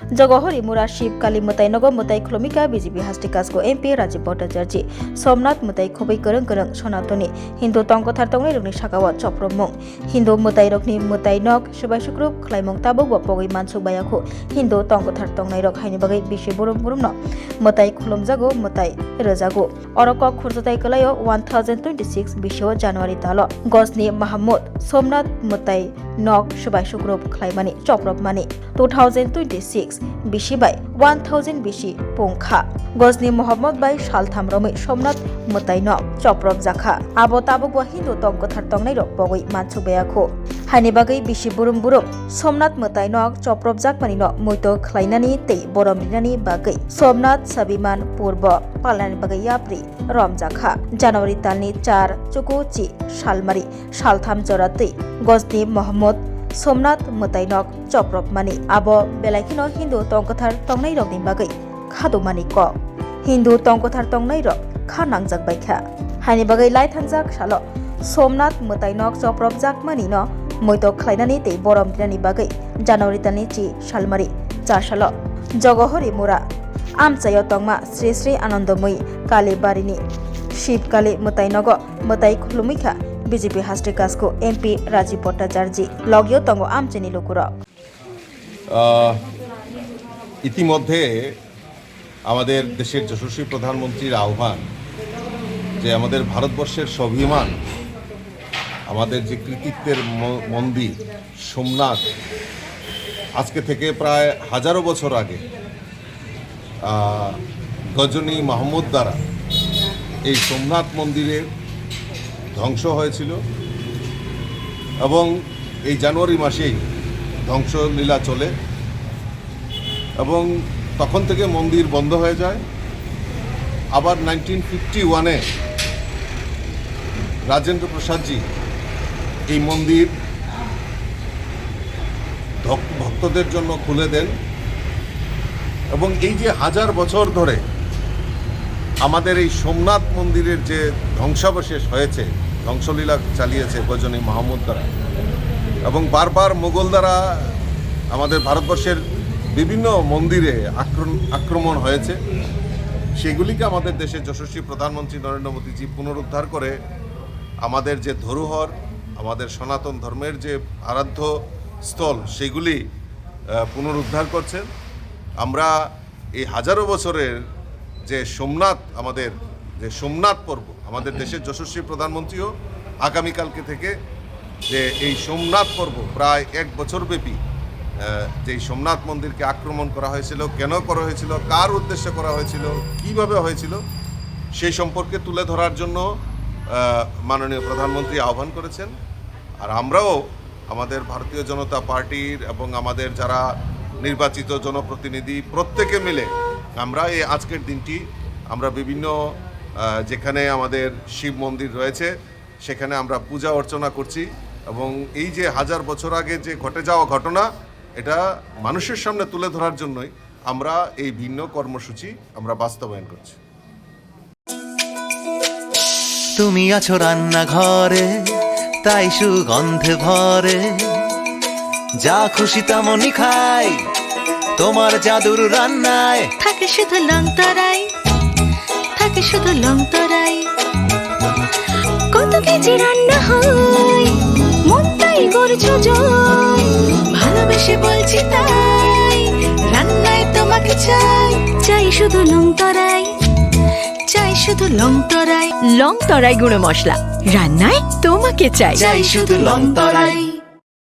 जगहरी मुरा शिव काली मुताई नगो मुताई खुलमिका BJP हास्टिकासको MP Rajiv Bhattacharya Somnath मुताई खुबै गोरों गोरों सनातनी हिंदू तंगथार तंगनै रगनि सागावा चप्रमुं हिंदू मुताई रगनि मुताई नग सुबाय सुक्रुब खलाइमं ताबो बपगै मानसुक बायाखौ हिंदू तंगथार तंगनै रग हायनि बागै बिसे बुरुम बुरुमनो मुताई खुलुमजागो मुताई रोजागो अरक खुरजताई कलायो 1026 बिशो जानुवारि तालो गजनी महमूद सोमनाथ मुताई नग सुबाय सुक्रुब खलाइमानि चप्रबमानि 2026 बिशी बाय 1000 बिशी पंखा गजनी मोहम्मद बाय सालथाम रमै सोमनाथ मुताई नग चप्रब जाखा आबो ताबुक हिंदू तंगथार तंगनै रग बगै मानसु बायाखौ हायनि बागै बिशी बुरुम बुरुम सोमनाथ मुताई नग चप्रब जाकमानि न मुइतो खलाइनानि तै बरमलिनानि बागै सोमनाथ साबिमान पूर्व पालनानि बागै याप्रि रमजाखा जानुवारि तालनि 4 चुकुची सालमारि सालथाम जरातै गजनी मोहम्मद सोमनाथ मुताई नग चप्रब मानि आबो बेलाखिनो हिंदू तंगथार तंगनै रगनि बागै खादुमानि क हिंदू तंगथार तंगनै रग खा नांजाक बायखा हायनि बागै लाई थांजाक सालो सोमनाथ मुताई नग चप्रब जाकमानि न मैतो खलाइनानि तै बरमदिनानि बागै जानुवारि तालनि 4 सालमारि 4 सालो जगहरी मुरा आमचायो तंगमा श्री श्री आनंदमयी काली बारिनि शिव काली मुताई नग मुताई खुलुमिखा बीजेपी हास्टिकासको एमपी राजीव भट्टाचार्य লগিও তঙ্গ আমচেনি লোকরা ইতিমধ্যে আমাদের দেশের যশস্বী প্রধানমন্ত্রীর আহ্বান যে আমাদের ভারতবর্ষের স্বাভিমান আমাদের যে কৃতিত্বের মন্দির সোমনাথ আজকে থেকে প্রায় হাজারো বছর আগে গজনী মাহমুদ দ্বারা এই সোমনাথ মন্দিরের ধ্বংস হয়েছিল এবং এই জানুয়ারি মাসেই ধ্বংসলীলা চলে এবং তখন থেকে মন্দির বন্ধ হয়ে যায় আবার 1951-এ রাজেন্দ্র প্রসাদজি এই মন্দির ভক্তদের জন্য খুলে দেন এবং এই যে হাজার বছর ধরে আমাদের এই সোমনাথ মন্দিরের যে ধ্বংসাবশেষ হয়েছে ধ্বংসলীলা চালিয়েছে গজনী মাহমুদ দ্বারা এবং বারবার মোগল দ্বারা আমাদের ভারতবর্ষের বিভিন্ন মন্দিরে আক্রমণ হয়েছে সেগুলিকে আমাদের দেশের যশস্বী প্রধানমন্ত্রী নরেন্দ্র মোদীজি পুনরুদ্ধার করে আমাদের যে ধরোহর আমাদের সনাতন ধর্মের যে আরাধ্য স্থল সেগুলি পুনরুদ্ধার করছেন আমরা এই হাজারো বছরের যে সোমনাথ আমাদের যে সোমনাথ পর্ব আমাদের দেশের যশস্বী প্রধানমন্ত্রীও আগামীকালকে থেকে যে এই সোমনাথ পর্ব প্রায় 1 বছরব্যাপী যে সোমনাথ মন্দিরকে আক্রমণ করা হয়েছিল কেন করা হয়েছিল কার উদ্দেশ্যে করা হয়েছিল কিভাবে হয়েছিল সেই সম্পর্কে তুলে ধরার জন্য মাননীয় প্রধানমন্ত্রী আহ্বান করেছেন আর আমরাও আমাদের ভারতীয় জনতা পার্টির এবং আমাদের যারা নির্বাচিত জনপ্রতিনিধি প্রত্যেকে মিলে আমরা এই আজকের দিনটি আমরা বিভিন্ন যেখানে আমাদের শিব মন্দির রয়েছে সেখানে আমরা পূজা অর্চনা করছি এবং এই যে হাজার বছর আগে যে ঘটে যাওয়া ঘটনা এটা মানুষের সামনে তুলে ধরার জন্যই আমরা এই ভিন্ন কর্মসূচি আমরা বাস্তবায়ন করছি। তুমি আছো রান্নাঘরে তাই সুগন্ধে ভরে যা খুশি তেমনই খাই তোমার জাদুর রান্নায় থাকে শুধু লংতরাই থাকে শুধু লংতরাই কত কেজি রান্না হয় মনটাই করছো জয় ভালোবেসে বলছি তাই রান্নায় তোমাকে চাই চাই শুধু লংতরাই চাই শুধু লংতরাই লংতরাই গুঁড়ো মশলা রান্নায় তোমাকে চাই চাই শুধু লংতরাই।